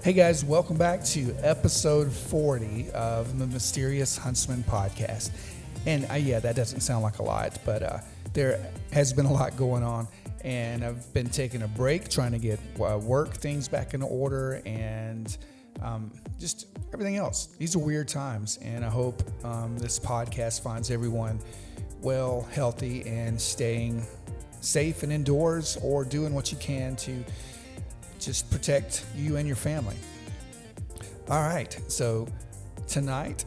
Hey guys, welcome back to episode 40 of the Mysterious Huntsman podcast. And yeah, that doesn't sound like a lot, but there has been a lot going on. And I've been taking a break, trying to get work things back in order and just everything else. These are weird times, and I hope this podcast finds everyone well, healthy, and staying safe and indoors, or doing what you can to just protect you and your family. All right, so tonight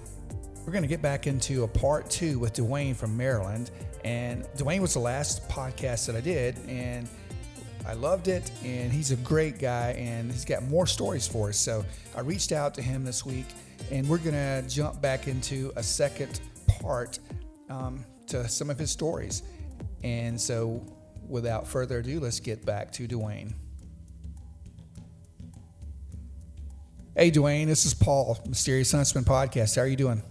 we're going to get back into a part 2 with Dewayne from Maryland. And Dewayne was the last podcast that I did, and I loved it, and he's a great guy, and he's got more stories for us. So I reached out to him this week, and we're going to jump back into a second part to some of his stories. And so without further ado, let's get back to Dewayne. Hey, Dewayne, this is Paul, Mysterious Huntsman Podcast. How are you doing?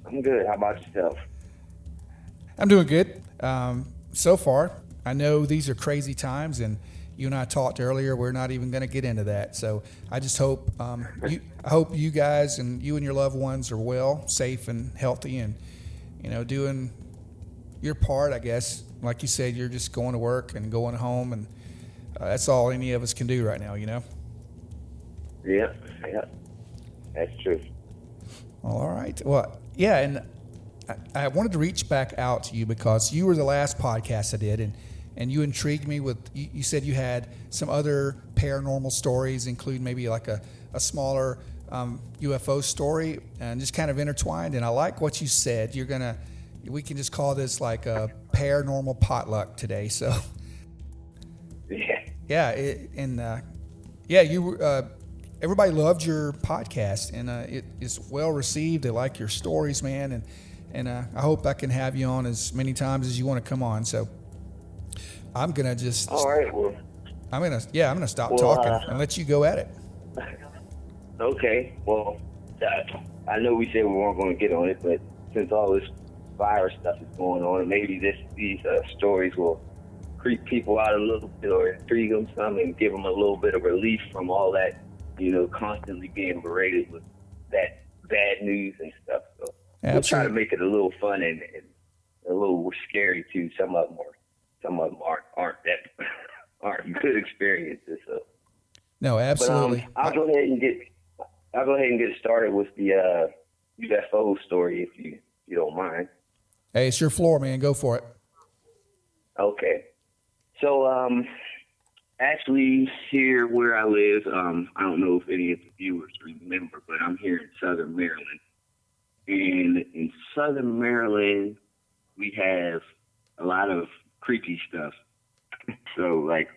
I'm good. How about yourself? I'm doing good. So far, I know these are crazy times, and you and I talked earlier. We're not even going to get into that. So I just hope I hope you guys and you and your loved ones are well, safe, and healthy, and doing your part. I guess, like you said, you're just going to work and going home, and that's all any of us can do right now. Yeah, that's true. All right. Well, yeah, and I wanted to reach back out to you because you were the last podcast I did, and you intrigued me with, you said you had some other paranormal stories, including maybe like a smaller UFO story, and just kind of intertwined, and I like what you said. We can just call this like a paranormal potluck today, so. Yeah. Yeah, you were... Everybody loved your podcast, and it is well received. They like your stories, man, and I hope I can have you on as many times as you want to come on. So I'm gonna just all right. Well, I'm gonna stop talking and let you go at it. Okay. Well, I know we said we weren't going to get on it, but since all this virus stuff is going on, maybe these stories will creep people out a little bit or intrigue them some and give them a little bit of relief from all that. Constantly being berated with that bad news and stuff. So we'll try to make it a little fun and a little scary too. Some of them aren't good experiences. So no, absolutely. But, I'll go ahead and get started with the UFO story if you don't mind. Hey, it's your floor, man. Go for it. Okay. So actually, here where I live, I don't know if any of the viewers remember, but I'm here in Southern Maryland. And in Southern Maryland, we have a lot of creepy stuff. So, like,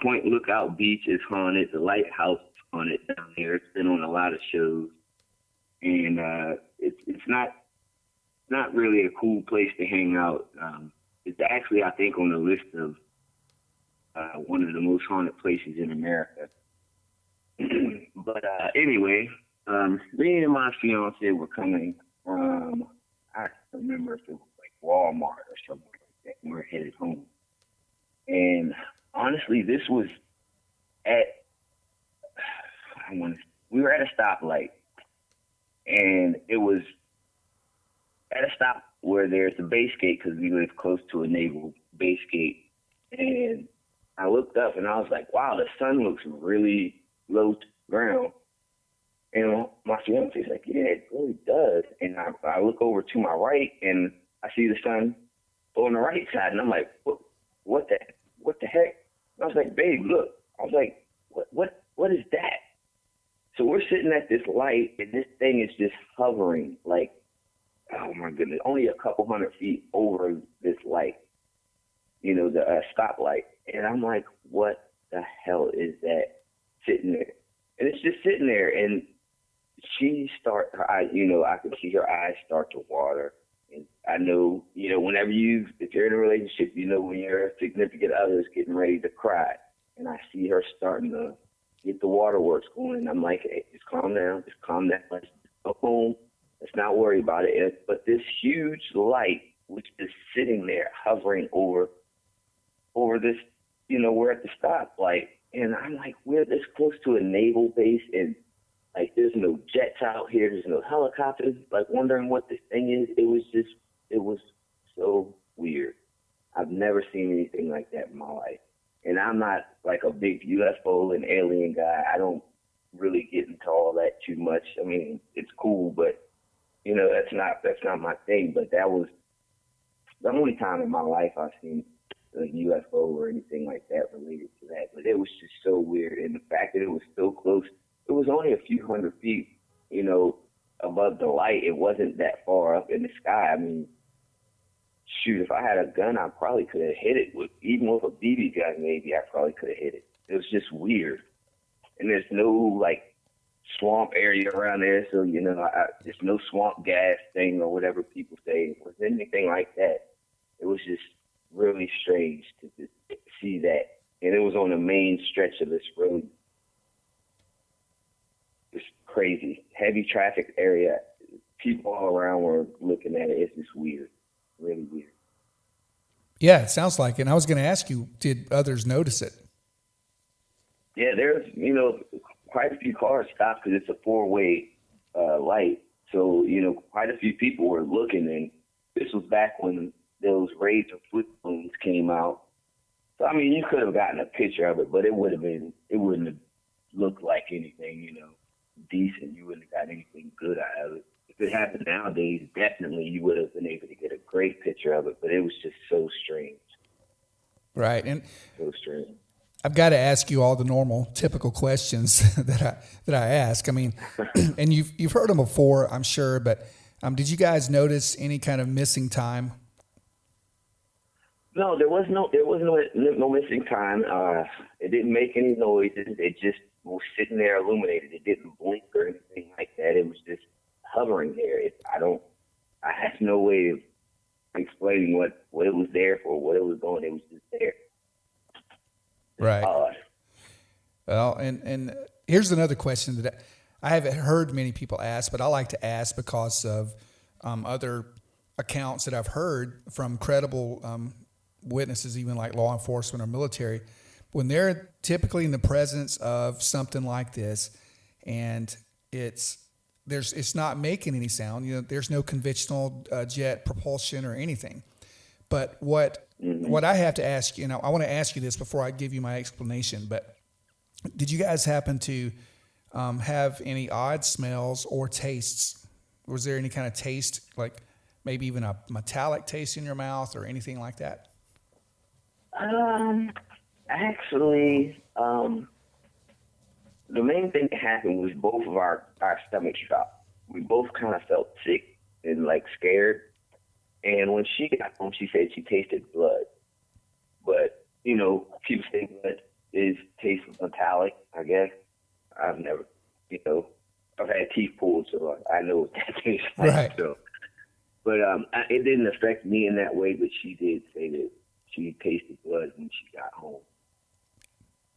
Point Lookout Beach is haunted. The lighthouse is haunted down there. It's been on a lot of shows. And it's not really a cool place to hang out. It's actually, I think, on the list of one of the most haunted places in America. But anyway, me and my fiance were coming from, I don't remember if it was like Walmart or something like that. We were headed home. And honestly, this was we were at a stoplight. And it was at a stop where there's a base gate because we live close to a naval base gate. And I looked up and I was like, wow, the sun looks really low to the ground. And my fiance's like, yeah, it really does. And I look over to my right and I see the sun on the right side. And I'm like, what the heck? And I was like, babe, look. I was like, what is that? So we're sitting at this light and this thing is just hovering like, oh my goodness, only a couple 100 feet over this light, the stoplight. And I'm like, what the hell is that sitting there? And it's just sitting there, and I could see her eyes start to water. And I know, if you're in a relationship, when your significant other is getting ready to cry. And I see her starting to get the waterworks going. And I'm like, hey, just calm down. Let's go home. Let's not worry about it. But this huge light was just sitting there hovering over this, we're at the stoplight. And I'm like, we're this close to a naval base, and like there's no jets out here, there's no helicopters, like wondering what this thing is. It was so weird. I've never seen anything like that in my life. And I'm not like a big UFO and alien guy. I don't really get into all that too much. I mean, it's cool, but that's not my thing. But that was the only time in my life I've seen a UFO or anything like that related to that. But it was just so weird. And the fact that it was so close, it was only a few hundred feet, above the light. It wasn't that far up in the sky. I mean, shoot, if I had a gun, I probably could have hit it. Even with a BB gun, maybe I probably could have hit it. It was just weird. And there's no, like, swamp area around there, so, there's no swamp gas thing or whatever people say. It wasn't anything like that. It was just really strange to see that. And it was on the main stretch of this road. It's crazy. Heavy traffic area. People all around were looking at it. It's just weird. Really weird. Yeah, it sounds like it. And I was going to ask you, did others notice it? Yeah, there's, quite a few cars stopped because it's a four-way light. So, quite a few people were looking, and this was back when those razor flip phones came out. So, I mean, you could have gotten a picture of it, but it wouldn't have looked like anything, decent. You wouldn't have got anything good out of it. If it happened nowadays, definitely you would have been able to get a great picture of it, but it was just so strange. Right. And so strange. I've got to ask you all the normal, typical questions that I ask. I mean, and you've heard them before, I'm sure, but did you guys notice any kind of missing time? No, there was no missing time. It didn't make any noises. It just was sitting there illuminated. It didn't blink or anything like that. It was just hovering there. I have no way of explaining what it was there for, what it was doing. It was just there. Right. Well, and here's another question that I haven't heard many people ask, but I like to ask because of other accounts that I've heard from credible witnesses, even like law enforcement or military, when they're typically in the presence of something like this, and it's not making any sound. There's no conventional jet propulsion or anything. But what I have to ask you, I want to ask you this before I give you my explanation, but did you guys happen to have any odd smells or tastes? Was there any kind of taste, like maybe even a metallic taste in your mouth or anything like that? Actually, the main thing that happened was both of our stomachs dropped. We both kind of felt sick and like scared. And when she got home, she said she tasted blood. But, people say blood tastes metallic, I guess. I've never, I've had teeth pulled, so I know what that tastes like. Right. So. But it didn't affect me in that way, but she did say that she tasted blood when she got home.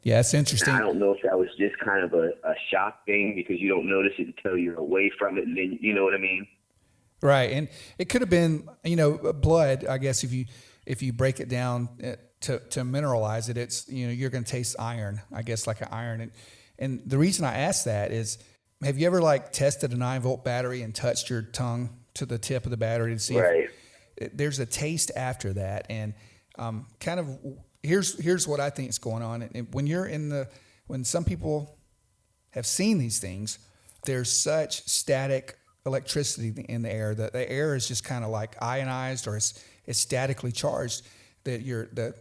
Yeah, it's interesting. And I don't know if that was just kind of a shock thing because you don't notice it until you're away from it, and then, you know what I mean? Right, and it could have been, blood. I guess if you break it down to mineralize it, it's you're going to taste iron. I guess like an iron. And the reason I ask that is, have you ever like tested a 9-volt battery and touched your tongue to the tip of the battery to see? Right. If there's a taste after that, and kind of here's what I think is going on. And when some people have seen these things, there's such static electricity in the air that the air is just kind of like ionized or it's statically charged that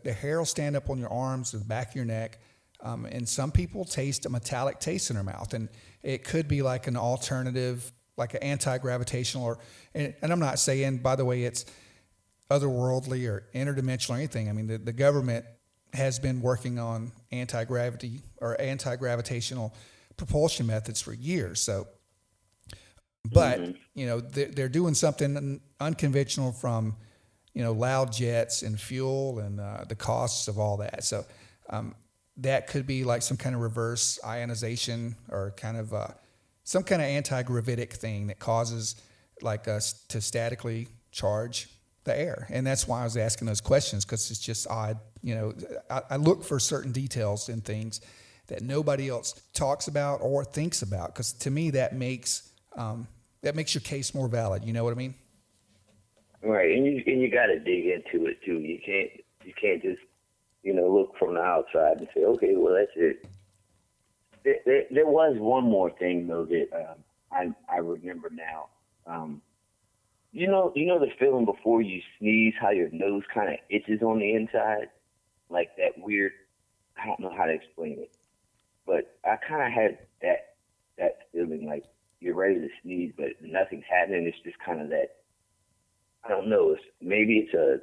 the hair will stand up on your arms, the back of your neck, and some people taste a metallic taste in their mouth, and it could be like an alternative, like an anti-gravitational, and I'm not saying, by the way, it's otherworldly or interdimensional or anything. I mean, the government has been working on anti-gravity or anti-gravitational propulsion methods for years. So, but you know, they're doing something unconventional from, you know, loud jets and fuel and the costs of all that. So that could be like some kind of reverse ionization or kind of some kind of anti-gravitic thing that causes like us to statically charge the air. And that's why I was asking those questions, because it's just odd. You know, I look for certain details in things that nobody else talks about or thinks about, because to me that makes your case more valid. You know what I mean? Right, and you got to dig into it too. You can't just, you know, look from the outside and say, okay, well, that's it. There was one more thing though that I remember now. You know the feeling before you sneeze, how your nose kind of itches on the inside, like that weird. I don't know how to explain it, but I kind of had that feeling, like you're ready to sneeze, but nothing's happening. It's just kind of that. I don't know. Maybe it's a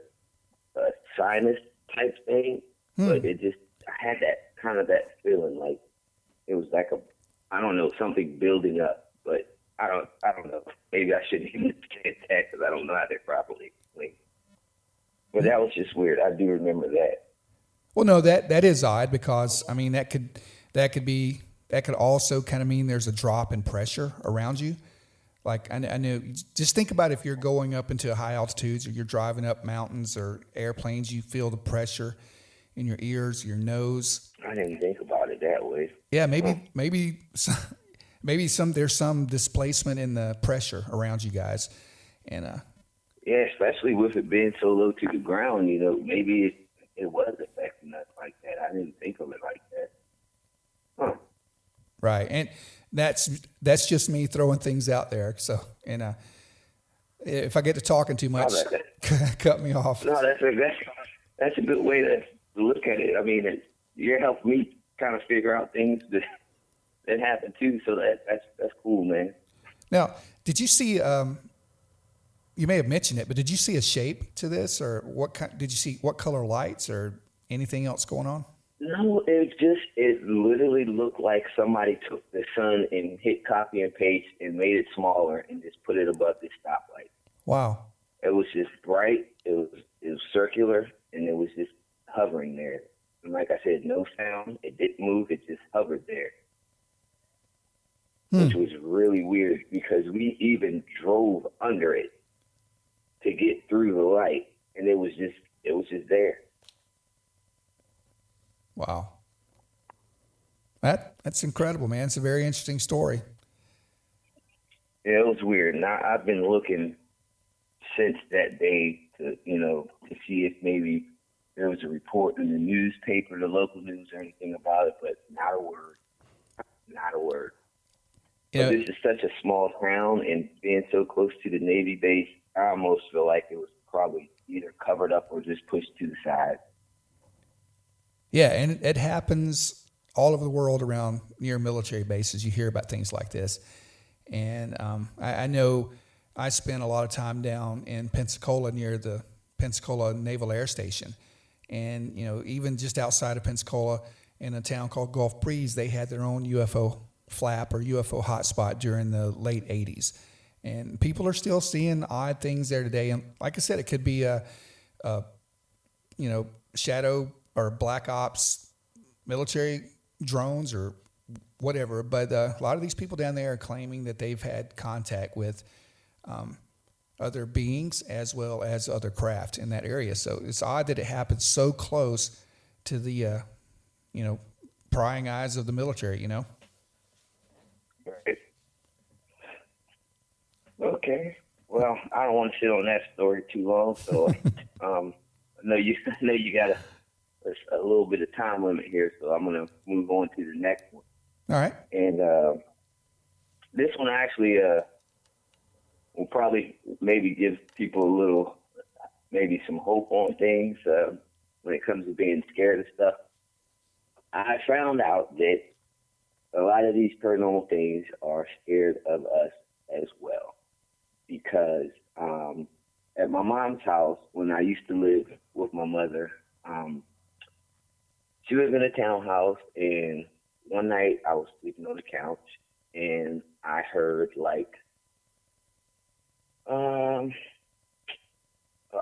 sinus type thing, but I had that feeling, like it was like I don't know, something building up, but I don't know. Maybe I shouldn't even say that because I don't know how to properly explain. But that was just weird. I do remember that. Well, no, that is odd, because I mean that could also kind of mean there's a drop in pressure around you. Like I know, just think about if you're going up into high altitudes or you're driving up mountains or airplanes, you feel the pressure in your ears, your nose. I didn't think about it that way. Yeah, maybe there's some displacement in the pressure around you guys, and yeah, especially with it being so low to the ground, you know, maybe it was affecting us like that. I didn't think of it like that. Huh. Right, and that's just me throwing things out there. So, and if I get to talking too much, cut me off. No, that's a good way to look at it. I mean, you're helping me kind of figure out things that happen too. So that's cool, man. Now, did you see? You may have mentioned it, but did you see a shape to this, or did you see what color lights or anything else going on? No, it literally looked like somebody took the sun and hit copy and paste and made it smaller and just put it above the stoplight. Wow. It was just bright. It was circular, and it was just hovering there. And like I said, no sound. It didn't move. It just hovered there, which was really weird because we even drove under it to get through the light, and it was just there. Wow. That's incredible, man. It's a very interesting story. Yeah, it was weird. And I've been looking since that day to see if maybe there was a report in the newspaper, the local news, or anything about it, but not a word. Not a word. But this is such a small town, and being so close to the Navy base, I almost feel like it was probably either covered up or just pushed to the side. Yeah, and it happens all over the world around near military bases. You hear about things like this. And I know I spent a lot of time down in Pensacola near the Pensacola Naval Air Station. And, you know, even just outside of Pensacola in a town called Gulf Breeze, they had their own UFO flap or UFO hotspot during the late 80s. And people are still seeing odd things there today. And like I said, it could be a shadow or black ops military drones or whatever. But a lot of these people down there are claiming that they've had contact with other beings as well as other craft in that area. So it's odd that it happens so close to the, prying eyes of the military, you know? Right. Okay. Well, I don't want to sit on that story too long, so I know you got a little bit of time limit here, so I'm going to move on to the next one. All right. And this one actually will probably maybe give people a little, maybe some hope on things when it comes to being scared of stuff. I found out that a lot of these paranormal things are scared of us as well, because at my mom's house, when I used to live with my mother, she lived in a townhouse, and one night I was sleeping on the couch and I heard like,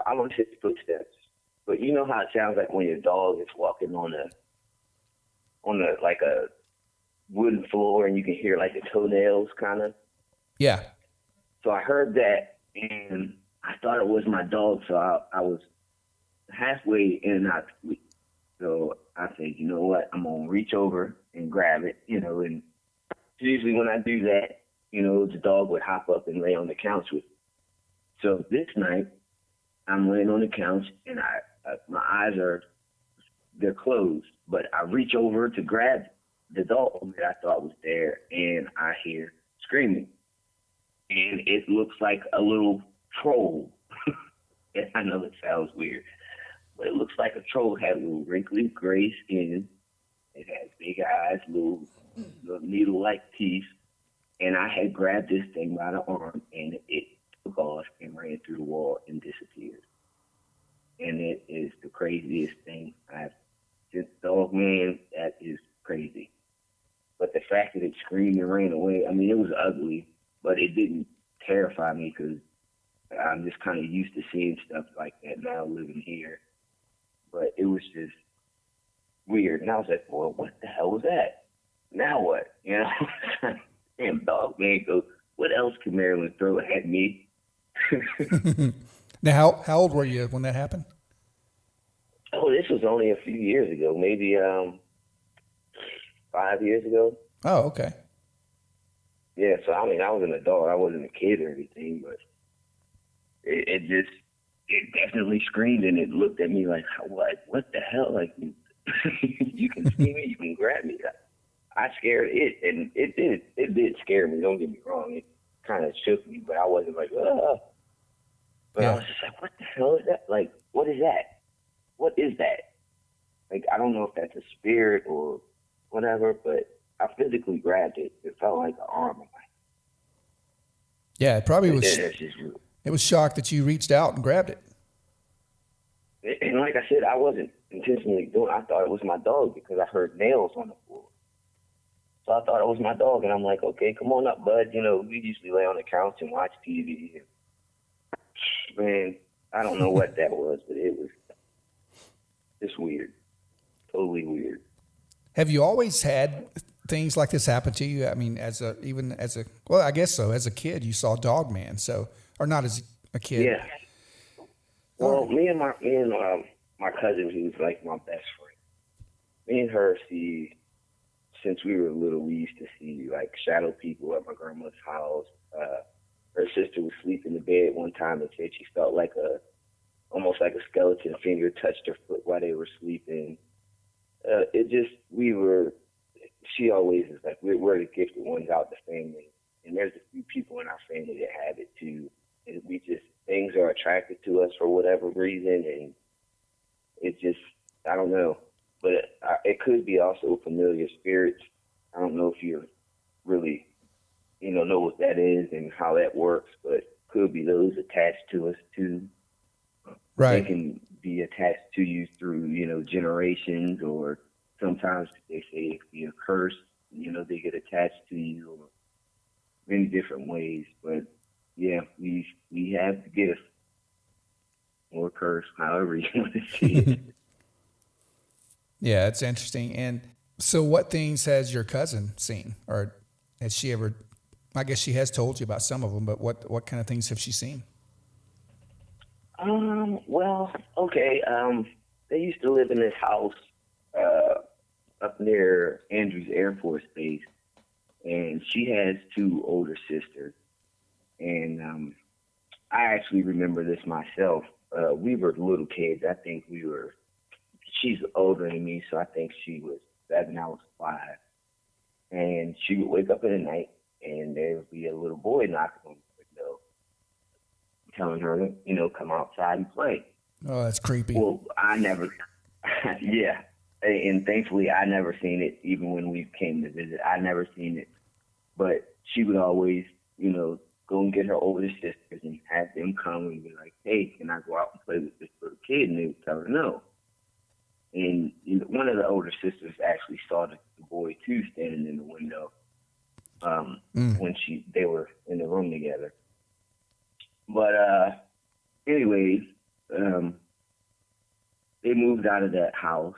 I won't say footsteps, but you know how it sounds like when your dog is walking on like a wooden floor and you can hear like the toenails kind of. Yeah. So I heard that and I thought it was my dog. So I was halfway in and out of sleep. So I said, you know what? I'm going to reach over and grab it, and usually when I do that, the dog would hop up and lay on the couch with me. So this night, I'm laying on the couch and my eyes they're closed, but I reach over to grab the dog that I thought was there and I hear screaming. And it looks like a little troll. And I know it sounds weird, but it looks like a troll. It had a little wrinkly gray skin. It has big eyes, little needle-like teeth. And I had grabbed this thing by the arm, and it took off and ran through the wall and disappeared. And it is the craziest thing I've since Dogman. That is crazy. But the fact that it screamed and ran away, I mean, it was ugly, but it didn't terrify me because I'm just kind of used to seeing stuff like that now living here. But it was just weird. And I was like, well, what the hell was that? Now what? Damn, Dogman goes, what else can Marilyn throw at me? Now, how old were you when that happened? Oh, this was only a few years ago, maybe 5 years ago. Oh, okay. Yeah, so I mean, I was an adult. I wasn't a kid or anything, but it definitely screamed and it looked at me like, what the hell? Like, you can see me, you can grab me. I scared it, and it did scare me. Don't get me wrong. It kind of shook me, but I wasn't like, ugh. But yeah. I was just like, what the hell is that? Like, what is that? What is that? Like, I don't know if that's a spirit or whatever, but I physically grabbed it. It felt like an arm of mine. Yeah, it probably was. It was shocked that you reached out and grabbed it. And like I said, I wasn't intentionally doing it. I thought it was my dog because I heard nails on the floor. So I thought it was my dog, and I'm like, okay, come on up, bud. We usually lay on the couch and watch TV. Man, I don't know what that was, but it was just weird. Totally weird. Have you always had things like this happen to you? I mean, well, I guess so. As a kid, you saw Dogman, or not as a kid. Yeah. Well, me and my cousin, who's like my best friend, me and her since we were little, we used to see like shadow people at my grandma's house. Her sister was sleeping in the bed one time and said she felt like almost like a skeleton finger touched her foot while they were sleeping. She always is like, we're the gifted ones out the family. And there's a few people in our family that have it too. And things are attracted to us for whatever reason. And it just, I don't know. But it could be also familiar spirits. I don't know if you really, know what that is and how that works, but could be those attached to us too. Right. They can be attached to you through, generations, or sometimes they say it could be a curse. They get attached to you or many different ways. But yeah, we have the gift or curse, however you want to see it. Yeah, it's interesting. And so what things has your cousin seen? Or has she ever, I guess she has told you about some of them, but what kind of things have she seen? Well, okay. They used to live in this house up near Andrews Air Force Base, and she has two older sisters. And I actually remember this myself. We were little kids. I think she's older than me, so I think she was 7, I was 5. And she would wake up in the night, and there would be a little boy knocking on the window, telling her to, come outside and play. Oh, that's creepy. Well, I never, yeah. And thankfully, I never seen it, even when we came to visit. I never seen it. But she would always, go and get her older sisters and have them come and be like, hey, can I go out and play with this little kid? And they would tell her no. And one of the older sisters actually saw the boy too standing in the window when they were in the room together. But anyway, they moved out of that house,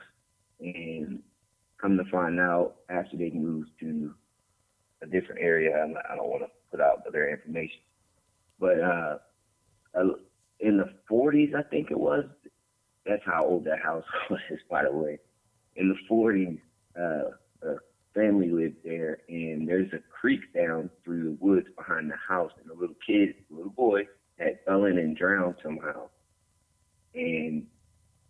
and come to find out after they moved to a different area, I don't want to put out their information, but in the 40s, I think it was. That's how old that house was, by the way. In the 40s, a family lived there, and there's a creek down through the woods behind the house, and a little boy, had fell in and drowned somehow. And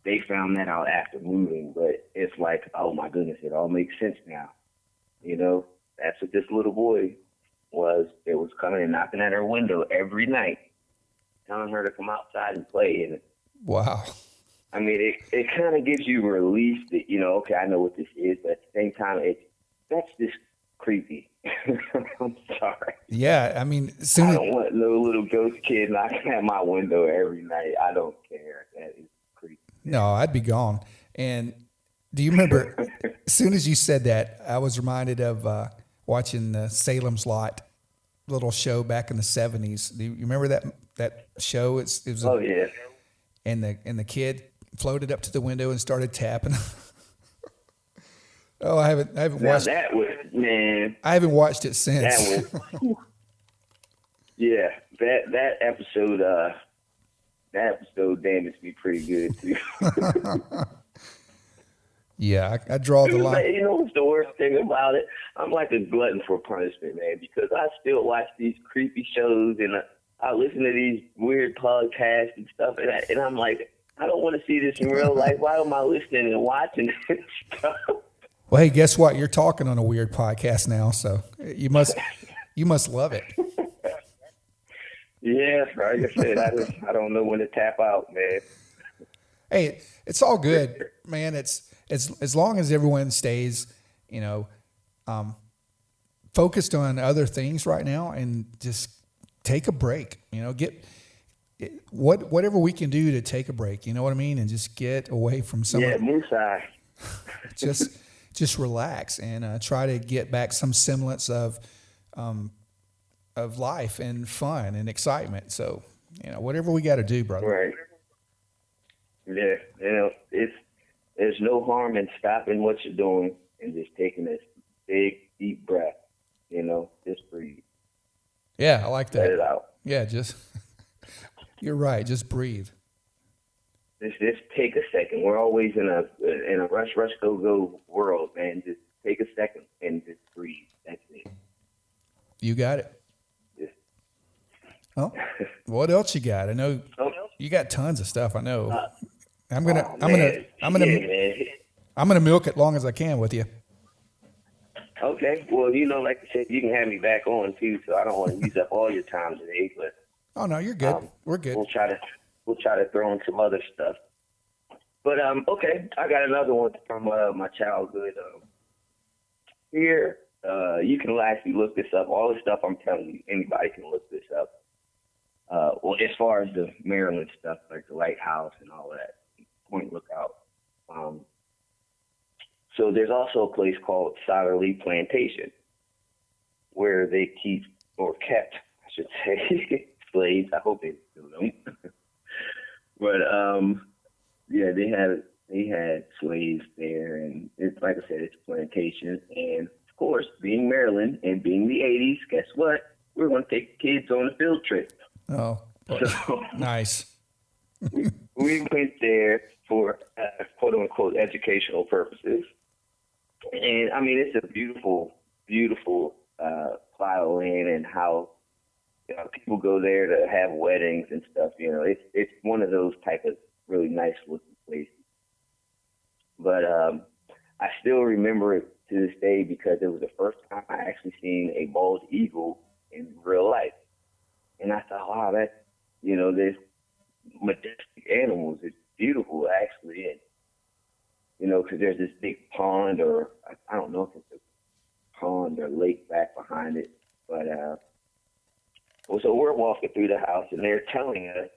they found that out after moving, but it's like, oh my goodness, it all makes sense now. That's what this little boy was. It was coming and knocking at her window every night, telling her to come outside and play. And wow. I mean, it kind of gives you relief that, okay, I know what this is, but at the same time, that's just creepy. I'm sorry. Yeah, I mean, I don't want no little ghost kid knocking at my window every night. I don't care. That is creepy. No, I'd be gone. And do you remember, as soon as you said that, I was reminded of watching the Salem's Lot little show back in the 70s. Do you remember that show? It was oh, yeah. And the kid floated up to the window and started tapping. Oh, I haven't watched that. Man, I haven't watched it since. That was, yeah, that episode damaged me pretty good too. Yeah, I draw the line. You know what's the worst thing about it? I'm like a glutton for punishment, man, because I still watch these creepy shows and I listen to these weird podcasts and stuff, and I'm like, I don't want to see this in real life. Why am I listening and watching this stuff? Well, hey, guess what? You're talking on a weird podcast now, so you must love it. Yeah, like I said, I don't know when to tap out, man. Hey, it's all good, man. It's as long as everyone stays, focused on other things right now, and just take a break. Get whatever we can do to take a break. You know what I mean, and just get away from some. Yeah, moonshine. Just relax and try to get back some semblance of life and fun and excitement. So, whatever we got to do, brother. Right. Yeah, there's no harm in stopping what you're doing and just taking this big, deep breath. Just breathe. Yeah, I like that. Let it out. Yeah, you're right. Just breathe. Just take a second. We're always in a rush, go world, man. Just take a second and just breathe. That's it. You got it. Oh, what else you got? I know you got tons of stuff. I know. I'm gonna milk it long as I can with you. Okay. Well, like I said, you can have me back on too. So I don't want to use up all your time today, but. Oh no, you're good. We're good. We'll try to throw in some other stuff. But okay, I got another one from my childhood. Here, you can actually look this up. All the stuff I'm telling you, anybody can look this up. Well, as far as the Maryland stuff, like the lighthouse and all that, Point Lookout. So there's also a place called Solderly Plantation, where they keep, or kept, I should say, slaves. I hope they still don't. But yeah, they had slaves there, and it's like I said, it's a plantation. And of course, being Maryland and being the '80s, guess what? We're going to take the kids on a field trip. Oh, so, nice. we went there for quote unquote educational purposes, and I mean it's a beautiful, beautiful plot of land, and how people go there to have weddings and stuff. It's one of those type of really nice looking places. But I still remember it to this day because it was the first time I actually seen a bald eagle in real life. And I thought, wow, there's majestic animals. It's beautiful, actually. And, because there's this big pond, or I don't know if it's a pond or lake back behind it. But, so we're walking through the house, and they're telling us,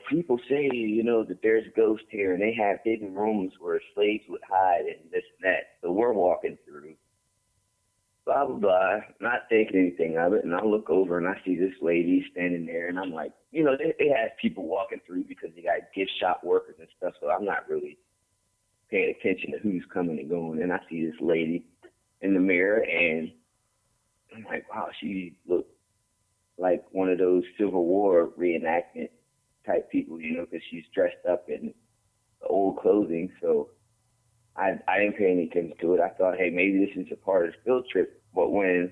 people say, that there's ghosts here and they have hidden rooms where slaves would hide and this and that. So we're walking through, blah, blah, blah, not thinking anything of it. And I look over and I see this lady standing there and I'm like, they have people walking through because they got gift shop workers and stuff. So I'm not really paying attention to who's coming and going. And I see this lady in the mirror and I'm like, wow, she looked like one of those Civil War reenactment type people, because she's dressed up in old clothing. So I didn't pay any attention to it. I thought, hey, maybe this is a part of the field trip. But when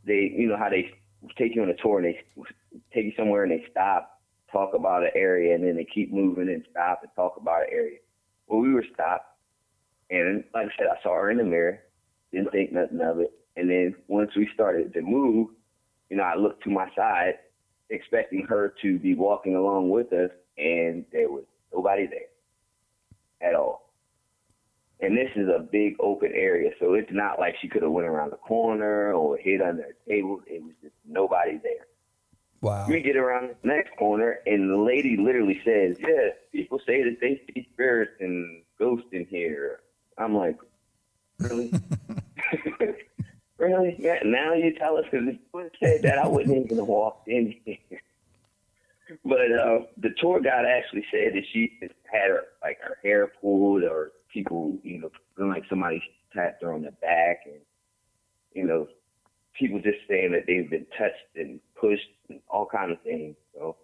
they, how they take you on a tour and they take you somewhere and they stop, talk about an area, and then they keep moving and stop and talk about an area. Well, we were stopped. And like I said, I saw her in the mirror, didn't think nothing of it. And then once we started to move, I looked to my side, expecting her to be walking along with us, and there was nobody there at all. And this is a big open area, so it's not like she could have went around the corner or hid under a table. It was just nobody there. Wow. We get around the next corner, and the lady literally says, yeah, people say that they see spirits and ghosts in here. I'm like, really? Really? Yeah, now you tell us, because if you would have said that, I wouldn't even have walked in here. But the tour guide actually said that she had her hair pulled, or people, feeling like somebody tapped her on the back, and, people just saying that they've been touched and pushed and all kinds of things. So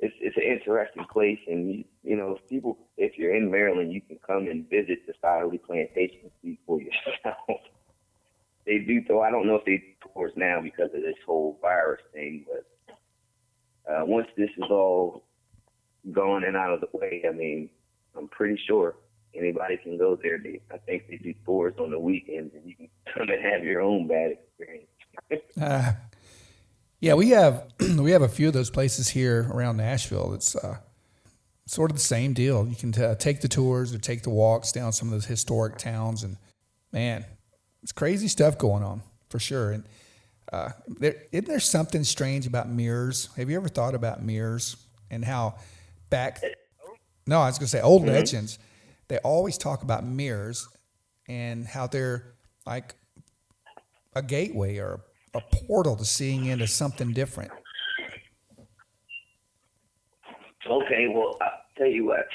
it's an interesting place, and, if you're in Maryland, you can come and visit the Starley Plantation and see for yourself. They do, though. I don't know if they do tours now because of this whole virus thing, but once this is all gone and out of the way, I'm pretty sure anybody can go there. I think they do tours on the weekends, and you can come and have your own bad experience. Yeah, we have a few of those places here around Nashville. It's sort of the same deal. You can take the tours or take the walks down some of those historic towns, and man, it's crazy stuff going on for sure. And isn't there something strange about mirrors? Have you ever thought about mirrors and how No, I was going to say old legends. They always talk about mirrors and how they're like a gateway or a portal to seeing into something different. Okay, well, I'll tell you what.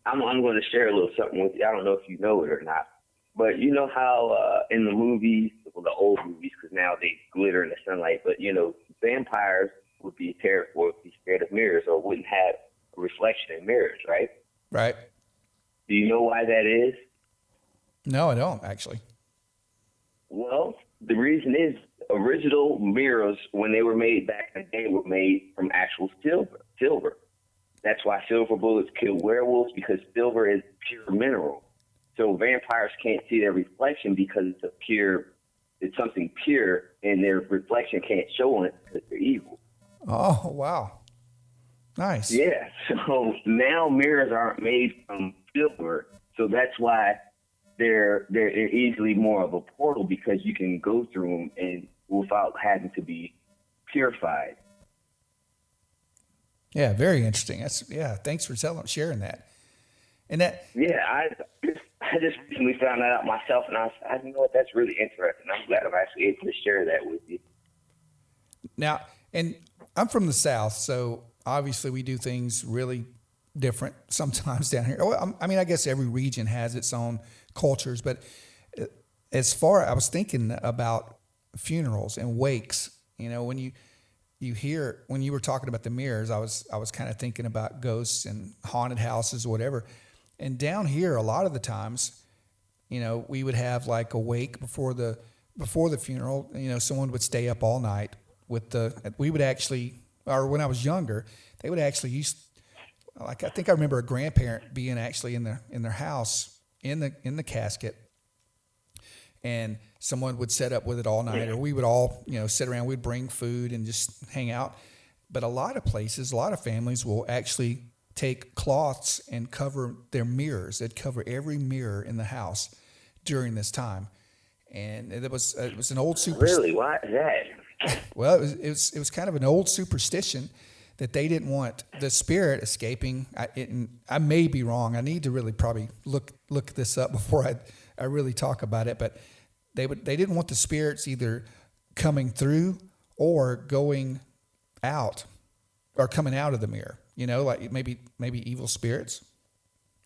I'm going to share a little something with you. I don't know if you know it or not. But you know how in the movies, well, the old movies, because now they glitter in the sunlight, but, vampires would be scared of mirrors or wouldn't have a reflection in mirrors, right? Right. Do you know why that is? No, I don't, actually. Well, the reason is original mirrors, when they were made back in the day, were made from actual silver. That's why silver bullets kill werewolves, because silver is pure mineral. So vampires can't see their reflection because it's something pure, and their reflection can't show on it because they're evil. Oh, wow. Nice. Yeah. So now mirrors aren't made from silver. So that's why they're easily more of a portal, because you can go through them and without having to be purified. Yeah, very interesting. Thanks for sharing that. And that. Yeah, I just recently found that out myself, and I you know what, that's really interesting. I'm glad I'm actually able to share that with you. Now, and I'm from the South, so obviously we do things really different sometimes down here. Well, I guess every region has its own cultures, but I was thinking about funerals and wakes. When you were talking about the mirrors, I was kind of thinking about ghosts and haunted houses or whatever. And down here, a lot of the times, we would have like a wake before the funeral. Someone would stay up all night we would actually, or when I was younger, they would actually I think I remember a grandparent being actually in their house in the casket, and someone would set up with it all night, or we would all, sit around, we'd bring food and just hang out. But a lot of families will actually take cloths and cover their mirrors. They'd cover every mirror in the house during this time. And it was an old superstition. Really? Why is that? Well, it was kind of an old superstition that they didn't want the spirit escaping. I may be wrong. I need to really probably look this up before I really talk about it. But they didn't want the spirits either coming through or going out or coming out of the mirror. You know, like maybe evil spirits.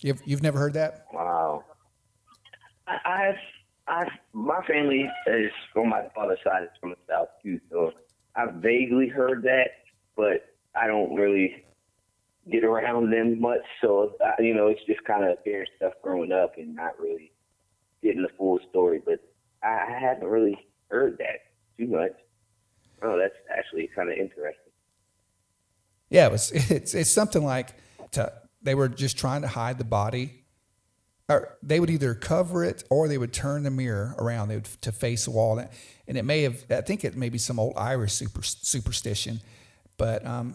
You've never heard that? Wow. My family is from my father's side is from the South too, so I've vaguely heard that, but I don't really get around them much. So it's just kind of hearing stuff growing up and not really getting the full story. But I haven't really heard that too much. Oh, that's actually kind of interesting. Yeah, it's something like they were just trying to hide the body. Or they would either cover it or they would turn the mirror around. They would to face the wall, and I think it may be some old Irish superstition, but a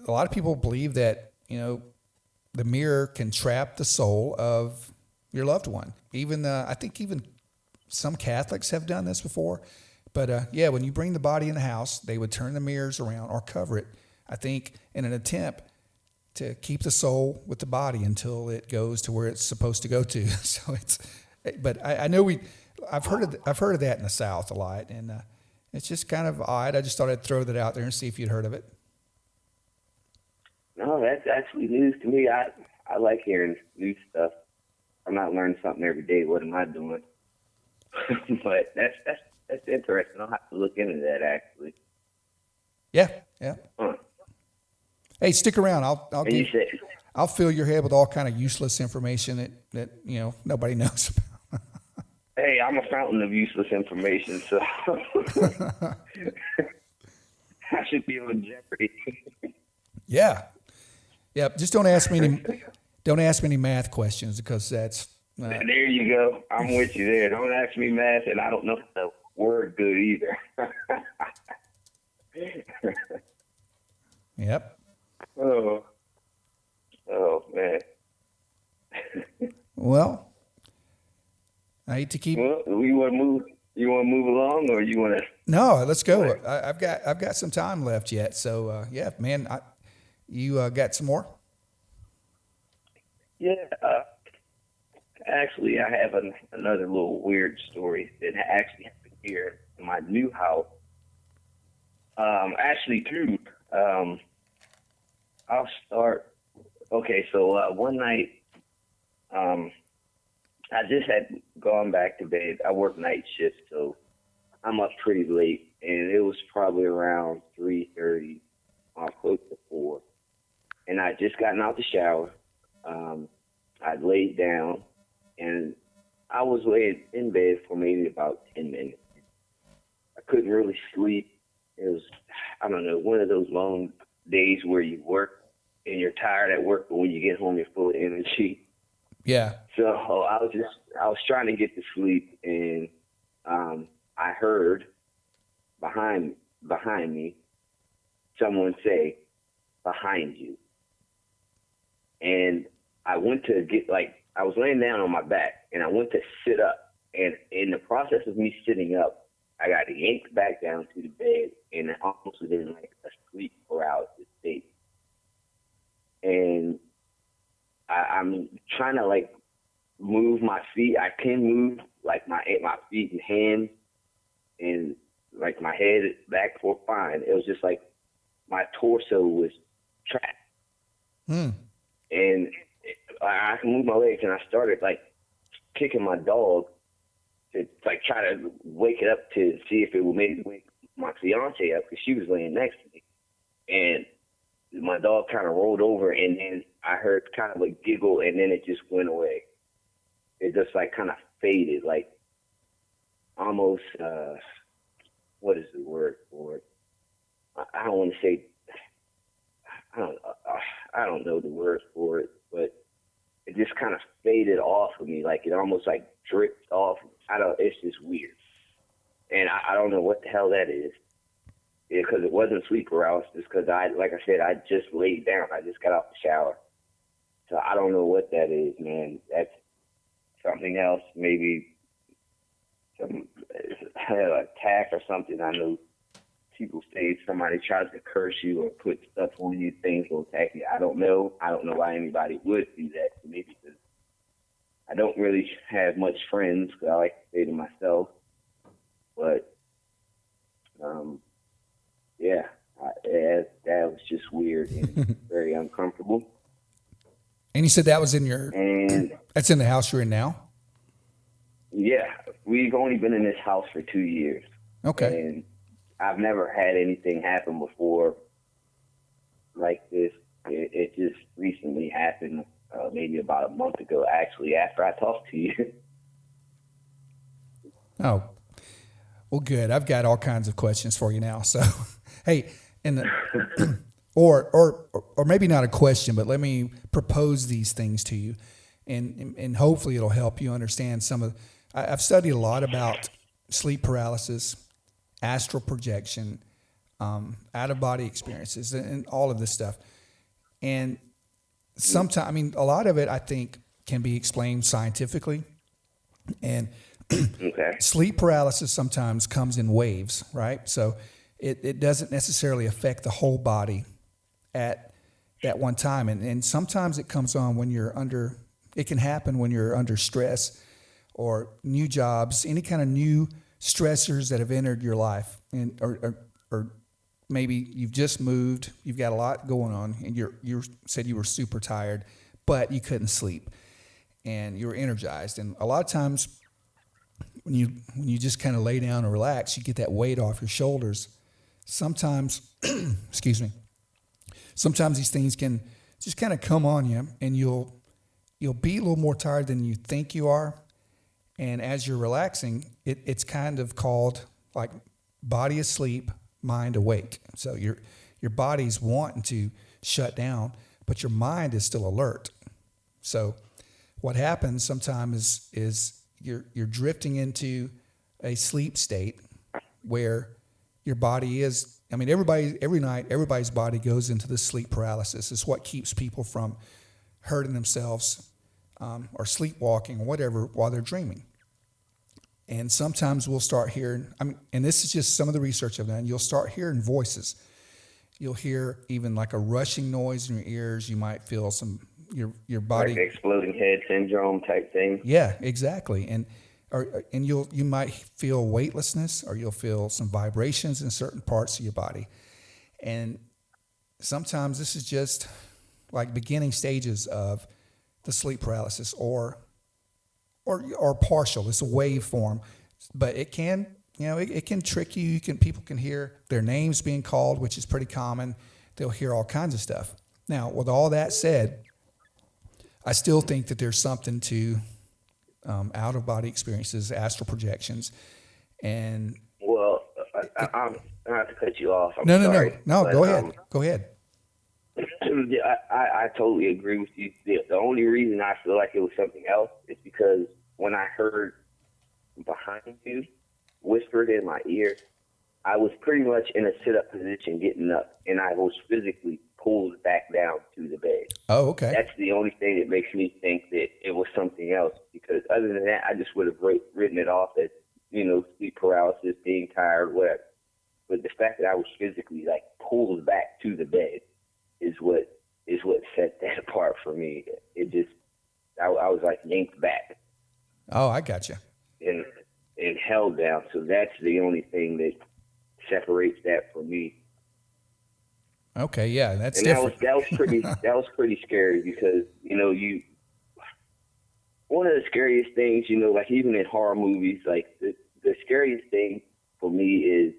lot of people believe that the mirror can trap the soul of your loved one. I think even some Catholics have done this before, but when you bring the body in the house, they would turn the mirrors around or cover it. I think in an attempt to keep the soul with the body until it goes to where it's supposed to go to. So but I know I've heard of that in the South a lot, and it's just kind of odd. I just thought I'd throw that out there and see if you'd heard of it. No, that's actually news to me. I like hearing new stuff. I'm not learning something every day. What am I doing? But that's interesting. I'll have to look into that actually. Yeah. Huh. Hey, stick around. I'll fill your head with all kind of useless information that nobody knows about. Hey, I'm a fountain of useless information, so I should be on Jeopardy. Yeah. Just don't ask me any math questions because that's. There you go. I'm with you there. Don't ask me math, and I don't know the word good either. Yep. Oh man. Well, I hate to keep. Well, you want to move? You want to move along, or you want to? No, let's go. I've got some time left yet, so yeah, man. You got some more? Yeah. Actually, I have another little weird story that actually happened here in my new house. Actually, too. I'll start. Okay, so one night, I just had gone back to bed. I work night shift, so I'm up pretty late, and it was probably around 3:30, close to 4. And I just gotten out the shower. I laid down, and I was laying in bed for maybe about 10 minutes. I couldn't really sleep. It was, I don't know, one of those long days where you work and you're tired at work, but when you get home, you're full of energy. Yeah. So I was trying to get to sleep, and I heard behind me someone say, "Behind you." And I went to I was laying down on my back, and I went to sit up. And in the process of me sitting up, I got yanked back down to the bed, and I almost was in like a sleep paralysis state. And I'm trying to like move my feet. I can move like my feet and hands, and like my head back for fine. It was just like my torso was trapped. And I can move my legs, and I started like kicking my dog to like try to wake it up to see if it would maybe wake my fiance up, because she was laying next to me. And my dog kind of rolled over, and then I heard kind of a giggle, and then it just went away. It just like kind of faded, like almost, what is the word for it? I don't want to say, I don't know the word for it, but it just kind of faded off of me. Like it almost like dripped off. It's just weird. And I don't know what the hell that is. Because it wasn't sleep paralysis, because like I said, I just laid down. I just got off the shower. So I don't know what that is, man. That's something else, maybe some attack or something. I know people say somebody tries to curse you or put stuff on you, things will attack you. I don't know. I don't know why anybody would do that to me because I don't really have much friends. I like to stay to myself. But, that was just weird and very uncomfortable. And you said that was that's in the house you're in now? Yeah, we've only been in this house for 2 years. Okay. And I've never had anything happen before like this. It just recently happened, maybe about a month ago, actually, after I talked to you. Oh, well, good. I've got all kinds of questions for you now. So, hey, or maybe not a question, but let me propose these things to you, and hopefully it'll help you understand some of. I've studied a lot about sleep paralysis, astral projection, out of body experiences, and all of this stuff. And sometimes, a lot of it I think can be explained scientifically, and Okay. sleep paralysis sometimes comes in waves, right? So it doesn't necessarily affect the whole body at that one time. And sometimes it comes on when it can happen when you're under stress or new jobs, any kind of new stressors that have entered your life. Or maybe you've just moved, you've got a lot going on, and you said you were super tired, but you couldn't sleep and you were energized. And a lot of times, when you just kind of lay down and relax, you get that weight off your shoulders. Sometimes, excuse me, sometimes these things can just kind of come on you, and you'll be a little more tired than you think you are. And as you're relaxing, it's kind of called like body asleep, mind awake. So your body's wanting to shut down, but your mind is still alert. So what happens sometimes is you're drifting into a sleep state where your body is, every night, everybody's body goes into this sleep paralysis. It's what keeps people from hurting themselves or sleepwalking or whatever while they're dreaming. And sometimes we'll start hearing, and this is just some of the research I've done, you'll start hearing voices. You'll hear even like a rushing noise in your ears. You might feel your body, like exploding head syndrome type thing. Yeah, exactly. And you might feel weightlessness, or you'll feel some vibrations in certain parts of your body. And sometimes this is just like beginning stages of the sleep paralysis, or partial. It's a wave form, but it can, it can trick you. People can hear their names being called, which is pretty common. They'll hear all kinds of stuff. Now, with all that said, I still think that there's something to out of body experiences, astral projections, and. Well, I'm not to cut you off. No. But, Go ahead. Go ahead. Yeah, I totally agree with you. The only reason I feel like it was something else is because when I heard behind you whispered in my ear, I was pretty much in a sit-up position getting up, and I was physically pulled back down to the bed. Oh, okay. That's the only thing that makes me think that it was something else, because other than that, I just would have written it off as, sleep paralysis, being tired, whatever. But the fact that I was physically, pulled back to the bed is what set that apart for me. It just, I was yanked back. Oh, I got you. And held down. So that's the only thing that separates that from me. Okay, yeah, that's and different. That was pretty scary, because one of the scariest things, even in horror movies, the scariest thing for me is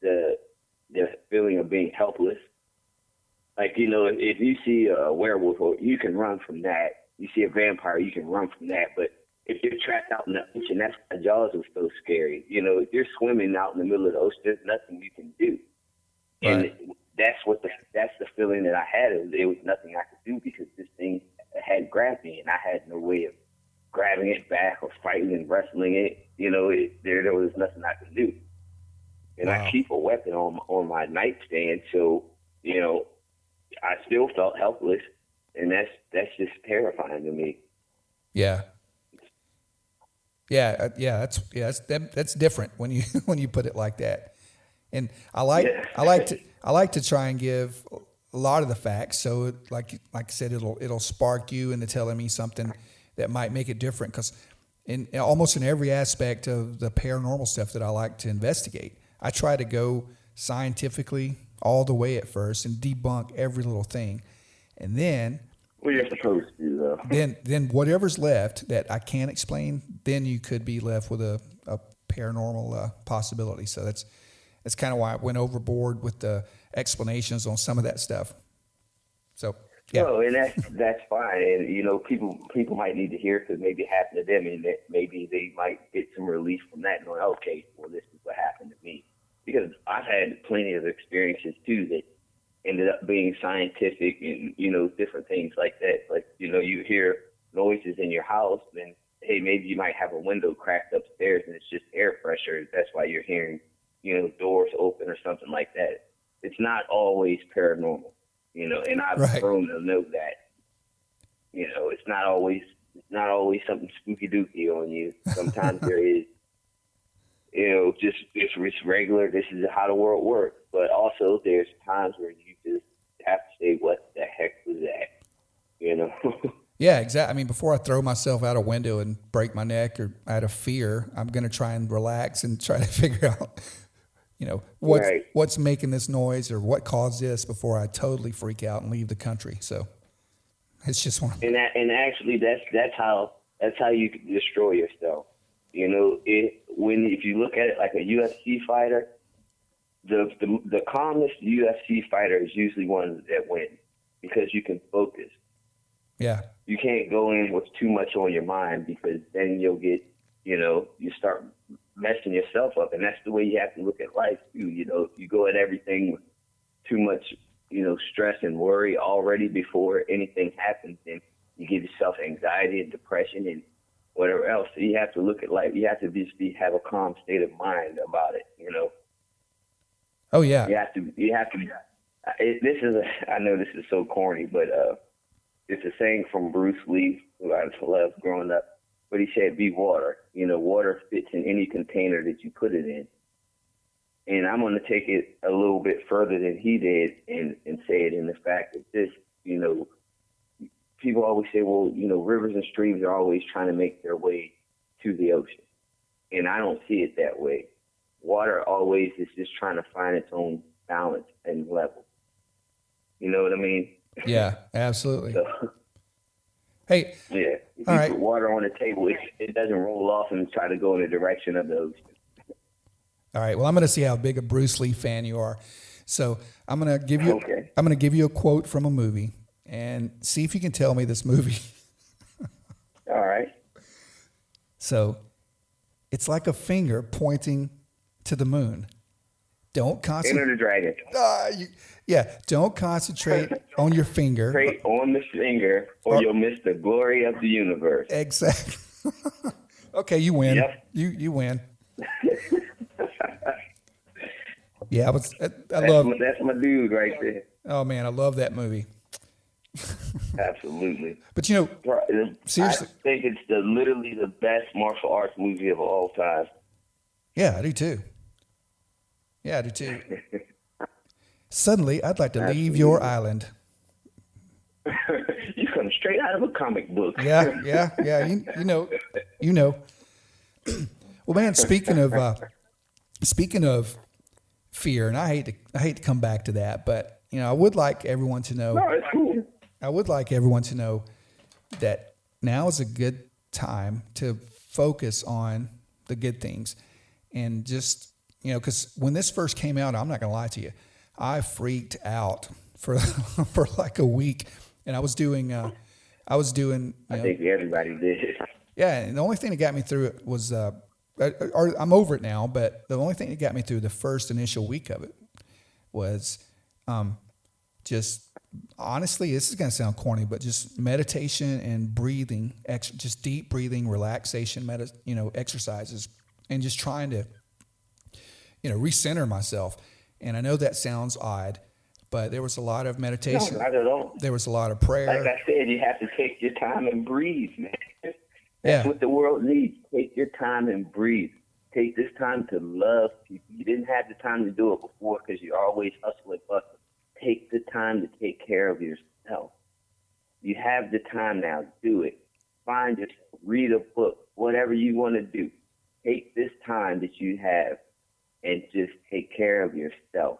the feeling of being helpless. If you see a werewolf, you can run from that. You see a vampire, you can run from that. But if you're trapped out in the ocean, that's why Jaws was so scary. If you're swimming out in the middle of the ocean, there's nothing you can do. Right. And that's the feeling that I had. There was nothing I could do, because this thing had grabbed me, and I had no way of grabbing it back or fighting and wrestling it. There was nothing I could do. And Wow. I keep a weapon on my nightstand, so I still felt helpless, and that's just terrifying to me. Yeah. Yeah, that's different when you when you put it like that. And I like to try and give a lot of the facts. So like I said, it'll spark you into telling me something that might make it different. Because in almost in every aspect of the paranormal stuff that I like to investigate, I try to go scientifically all the way at first and debunk every little thing, and then. Well, you're supposed to, though. Then whatever's left that I can't explain, then you could be left with a paranormal possibility. So that's kind of why I went overboard with the explanations on some of that stuff. So yeah. Well, and that's fine. And you know, people might need to hear it because maybe it happened to them, and that maybe they might get some relief from that. Going, okay, well, this is what happened to me. Because I've had plenty of experiences too that ended up being scientific and, you know, different things like that. Like, you know, you hear noises in your house, then, hey, maybe you might have a window cracked upstairs and it's just air pressure. That's why you're hearing, you know, doors open or something like that. It's not always paranormal, you know, and I've grown to know that. You know, it's not always something spooky dooky on you. Sometimes there is, you know, just it's regular. This is how the world works. But also, there's times where you just have to say, "What the heck was that?" You know. Yeah, exactly. I mean, before I throw myself out a window and break my neck or out of fear, I'm going to try and relax and try to figure out, you know, what's making this noise or what caused this before I totally freak out and leave the country. So it's just one. And actually, that's how you destroy yourself. You know, if you look at it like a UFC fighter, the calmest UFC fighter is usually one that wins because you can focus. Yeah. You can't go in with too much on your mind because then you'll get, you know, you start messing yourself up. And that's the way you have to look at life too. You know, if you go at everything with too much, you know, stress and worry already before anything happens, then you give yourself anxiety and depression and whatever else. So you have to look at life. You have to just have a calm state of mind about it, you know. Oh yeah. You have to. I know this is so corny, but it's a saying from Bruce Lee, who I loved growing up. But he said, "Be water." You know, water fits in any container that you put it in. And I'm going to take it a little bit further than he did and say it in the fact that this, you know, people always say, well, you know, rivers and streams are always trying to make their way to the ocean. And I don't see it that way. Water always is just trying to find its own balance and level. You know what I mean? Yeah, absolutely. So, hey. Yeah. If you put water on the table, it doesn't roll off and try to go in the direction of the ocean. All right. Well, I'm going to see how big a Bruce Lee fan you are. So I'm going to give you a quote from a movie and see if you can tell me this movie. All right. So it's like a finger pointing to the moon. Don't concentrate. Enter the Dragon. Don't concentrate on your finger. Concentrate on the finger, or you'll miss the glory of the universe. Exactly. Okay, you win. Yep. You win. Yeah, that's my dude right there. Oh man, I love that movie. Absolutely. But you know, seriously, I think it's literally the best martial arts movie of all time. Yeah, I do too. Suddenly, I'd like to leave your island. You come straight out of a comic book. Yeah. You know. Well, man, speaking of fear, and I hate to come back to that, but you know, I would like everyone to know. No, it's cool. I would like everyone to know that now is a good time to focus on the good things, and just, you know, because when this first came out, I'm not gonna lie to you, I freaked out for like a week, and I was doing. I think everybody did. Yeah, and the only thing that got me through it was. I'm over it now, but the only thing that got me through the first initial week of it was just, honestly, this is going to sound corny, but just meditation and breathing, just deep breathing, relaxation, exercises, and just trying to, recenter myself. And I know that sounds odd, but there was a lot of meditation. No, not at all. There was a lot of prayer. Like I said, you have to take your time and breathe, man. That's what the world needs. Take your time and breathe. Take this time to love people. You didn't have the time to do it before because you're always hustling, bustling. Take the time to take care of yourself. You have the time now. Do it. Find yourself. Read a book. Whatever you want to do. Take this time that you have and just take care of yourself.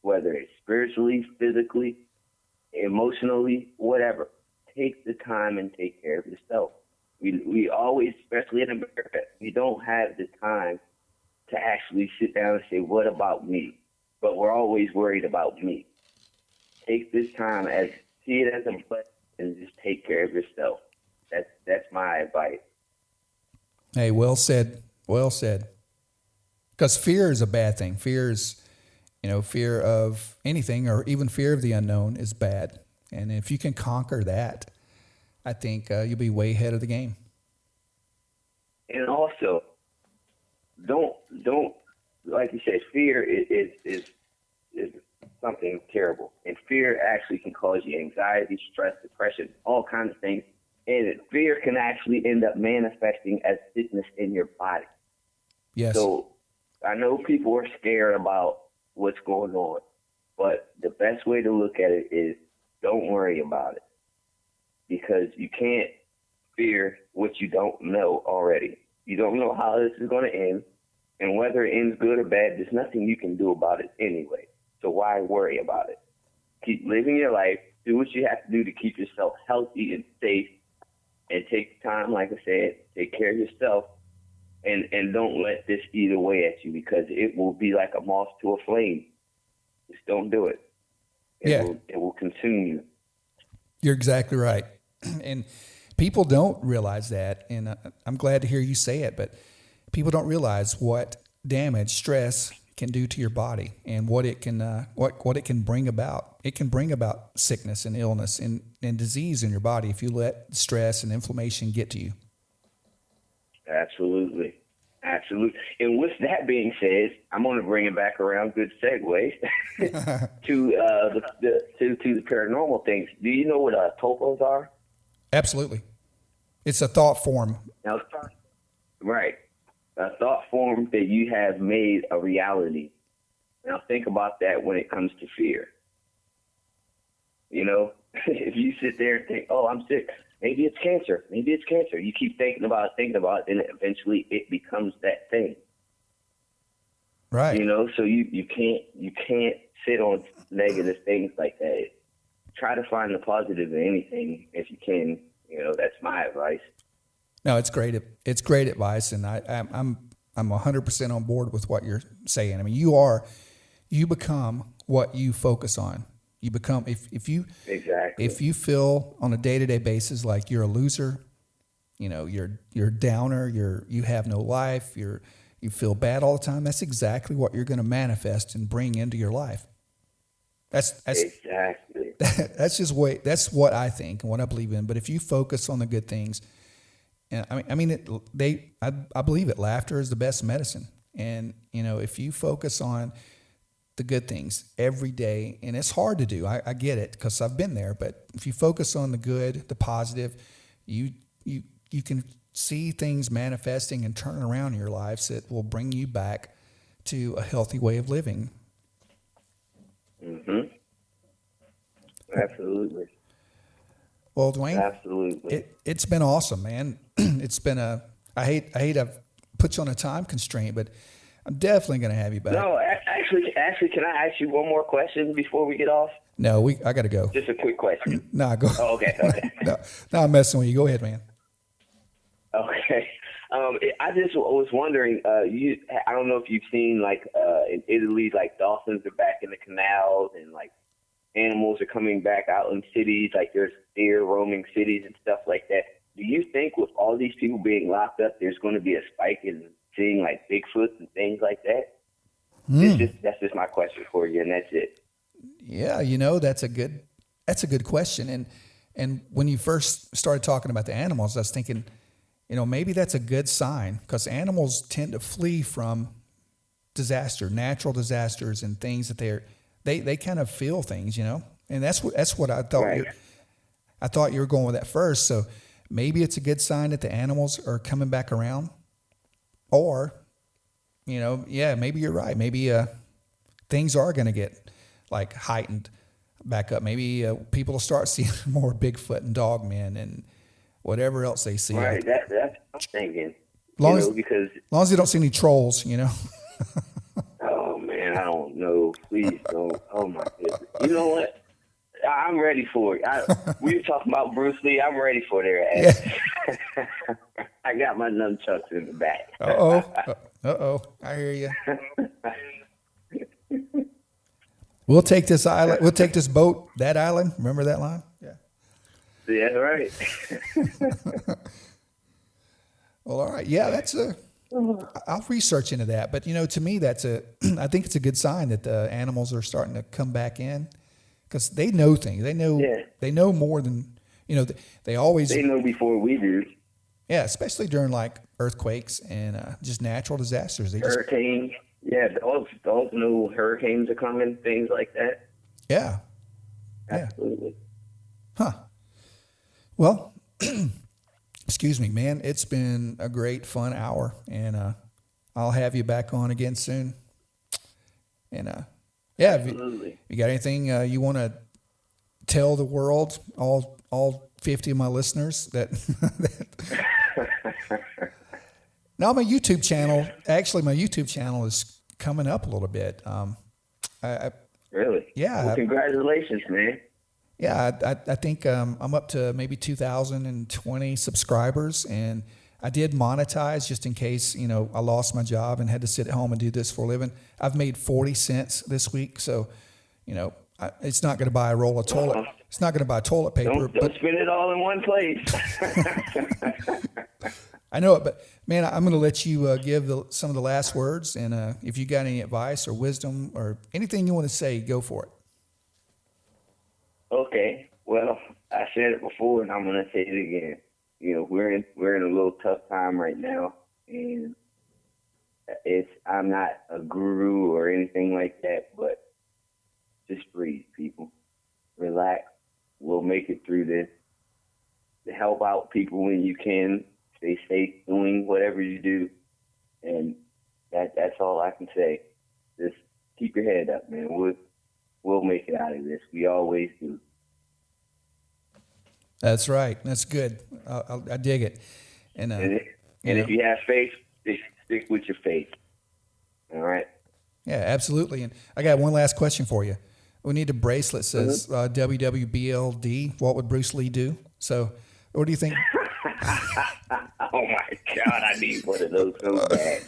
Whether it's spiritually, physically, emotionally, whatever. Take the time and take care of yourself. We always, especially in America, we don't have the time to actually sit down and say, what about me? But we're always worried about me. Take this time see it as a blessing and just take care of yourself. That's my advice. Hey, well said. Well said. Because fear is a bad thing. Fear is, fear of anything or even fear of the unknown is bad. And if you can conquer that, I think you'll be way ahead of the game. And also, don't like you said, fear is something terrible. And fear actually can cause you anxiety, stress, depression, all kinds of things. And fear can actually end up manifesting as sickness in your body. Yes. So I know people are scared about what's going on, but the best way to look at it is don't worry about it. Because you can't fear what you don't know already. You don't know how this is going to end, and whether it ends good or bad, there's nothing you can do about it anyway. So why worry about it? Keep living your life. Do what you have to do to keep yourself healthy and safe, and take time, like I said, take care of yourself, and don't let this eat away at you because it will be like a moth to a flame. Just don't do it. It will consume you. You're exactly right. And people don't realize that. And I'm glad to hear you say it, but people don't realize what damage stress can do to your body and what it can, what it can bring about. It can bring about sickness and illness and disease in your body if you let stress and inflammation get to you. Absolutely. Absolutely. And with that being said, I'm going to bring it back around. Good segue to the paranormal things. Do you know what topos are? Absolutely. It's a thought form. Now, right. A thought form that you have made a reality. Now think about that when it comes to fear. If you sit there and think, oh, I'm sick. Maybe it's cancer. Maybe it's cancer. You keep thinking about it, and eventually it becomes that thing. Right. So you can't sit on negative things like that. Try to find the positive in anything if you can. That's my advice. No, it's great. It's great advice, and I'm 100% on board with what you're saying. I mean, you become what you focus on. You become if you feel on a day-to-day basis like you're a loser, you're downer, you have no life, you feel bad all the time. That's exactly what you're going to manifest and bring into your life. That's exactly. That's what I think and what I believe in. But if you focus on the good things, I believe it. Laughter is the best medicine. And if you focus on the good things every day, and it's hard to do. I get it because I've been there. But if you focus on the good, the positive, you can see things manifesting and turning around in your lives that will bring you back to a healthy way of living. Mm-hmm. Absolutely. Well, Dewayne, absolutely. It's been awesome, man. It's been I hate I've put you on a time constraint, but I'm definitely going to have you back. No, actually, can I ask you one more question before we get off? No, I got to go. Just a quick question. No, go. Oh, okay. No, I'm messing with you. Go ahead, man. Okay. I just was wondering, I don't know if you've seen like in Italy, like dolphins are back in the canals and like animals are coming back out in cities, like there's deer roaming cities and stuff like that. Do you think with all these people being locked up, there's going to be a spike in seeing like Bigfoot and things like that? That's just my question for you, and that's it. Yeah, that's a good question. And when you first started talking about the animals, I was thinking, maybe that's a good sign because animals tend to flee from natural disasters and things that they kind of feel things, and that's what I thought. Right. I thought you were going with that first. So maybe it's a good sign that the animals are coming back around, or maybe you're right. Maybe things are going to get like heightened back up. Maybe people will start seeing more Bigfoot and Dogman and whatever else they see. Right. That's what I'm thinking. As long as they don't see any trolls, Oh man, I don't know. Please don't. Oh my goodness. You know what? I'm ready for it. We were talking about Bruce Lee. I'm ready for their ass. Yeah. I got my nunchucks in the back. Uh-oh. I hear you. We'll take this island. We'll take this boat, that island. Remember that line? Yeah. Yeah, right. Well, all right. Yeah, I'll research into that. But, to me, I think it's a good sign that the animals are starting to come back in because they know things. They know more than, they know before we do. Yeah, especially during like earthquakes and just natural disasters. Hurricanes. Yeah, dogs know hurricanes are coming, things like that. Yeah. Absolutely. Huh. Well, excuse me, man. It's been a great, fun hour, and I'll have you back on again soon. And absolutely. If you got anything you want to tell the world, all 50 of my listeners that now my YouTube channel is coming up a little bit. Really? Yeah. Well, congratulations, man. Yeah, I think I'm up to maybe 2,020 subscribers, and I did monetize just in case, I lost my job and had to sit at home and do this for a living. I've made 40 cents this week, so, it's not going to buy a roll of toilet. It's not going to buy toilet paper. Don't spend it all in one place. I know it, but man, I'm going to let you give some of the last words, and if you got any advice or wisdom or anything you want to say, go for it. Okay. Well, I said it before, and I'm going to say it again. We're in a little tough time right now, and I'm not a guru or anything like that, but just breathe, people. Relax. We'll make it through this. To help out people when you can. Stay safe doing whatever you do, and that's all I can say. Just keep your head up, man. We'll make it out of this. We always do. That's right. That's good. I dig it. And if you have faith, stick with your faith. All right. Yeah, absolutely. And I got one last question for you. We need a bracelet that says WWBLD. What would Bruce Lee do? So, what do you think? Oh my God, I need one of those so bad.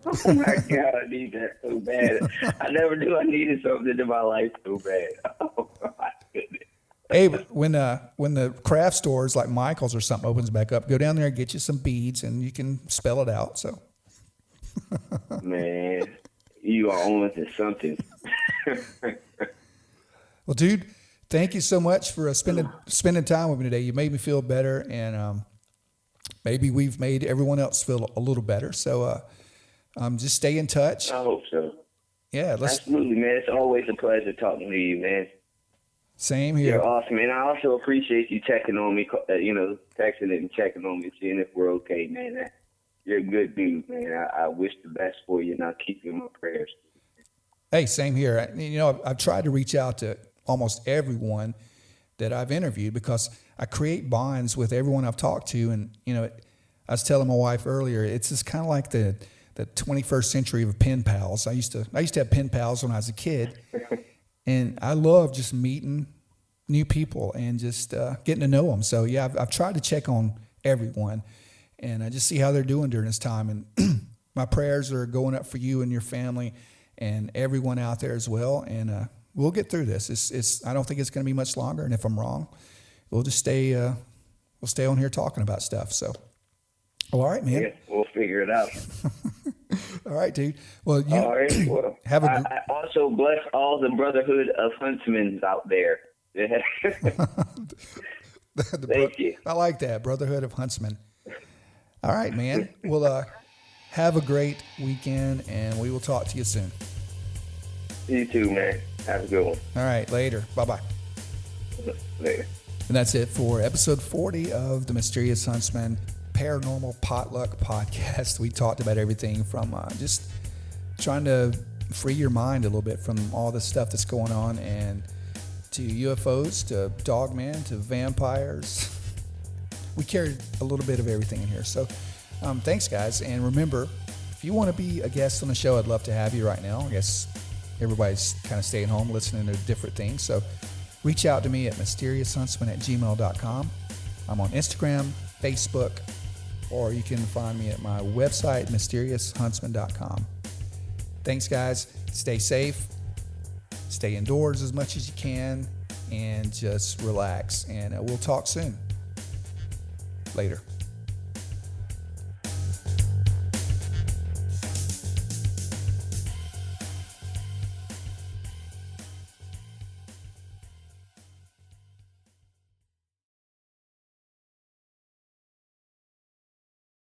Oh my God, I need that so bad. I never knew I needed something in my life so bad. Oh my goodness. Hey, when the craft stores like Michael's or something opens back up, go down there and get you some beads, and you can spell it out. So, man, you are on to something. Well, dude, thank you so much for spending time with me today. You made me feel better, and maybe we've made everyone else feel a little better. So, just stay in touch. I hope so. Yeah, absolutely, man. It's always a pleasure talking to you, man. Same here. You're awesome, man. I also appreciate you checking on me, texting it and checking on me, seeing if we're okay, man. You're a good dude, man. I wish the best for you, and I'll keep you in my prayers. Hey, same here. I've tried to reach out to almost everyone that I've interviewed because I create bonds with everyone I've talked to. And, I was telling my wife earlier, it's just kind of like the 21st century of pen pals. I used to have pen pals when I was a kid, and I love just meeting new people and just getting to know them. So, yeah, I've tried to check on everyone and I just see how they're doing during this time. And my prayers are going up for you and your family and everyone out there as well. And we'll get through this. I don't think it's going to be much longer. And if I'm wrong, we'll just stay on here talking about stuff. So, all right, man. Yeah, we'll figure it out. All right, dude. Well, all right. Well, I also bless all the Brotherhood of Huntsmen out there. Thank you. I like that, Brotherhood of Huntsmen. All right, man. Well, have a great weekend, and we will talk to you soon. You too, man. Have a good one. All right, later. Bye-bye. Later. And that's it for episode 40 of the Mysterious Huntsman Paranormal Potluck podcast. We talked about everything from just trying to free your mind a little bit from all the stuff that's going on, and to UFOs, to Dogman, to vampires. We carried a little bit of everything in here. So thanks, guys. And remember, if you want to be a guest on the show, I'd love to have you right now. I guess everybody's kind of staying home listening to different things. So reach out to me at mysteriousHuntsman@gmail.com. I'm on Instagram, Facebook, or you can find me at my website, mysteriousHuntsman.com. Thanks, guys. Stay safe. Stay indoors as much as you can, and just relax. And we'll talk soon. Later.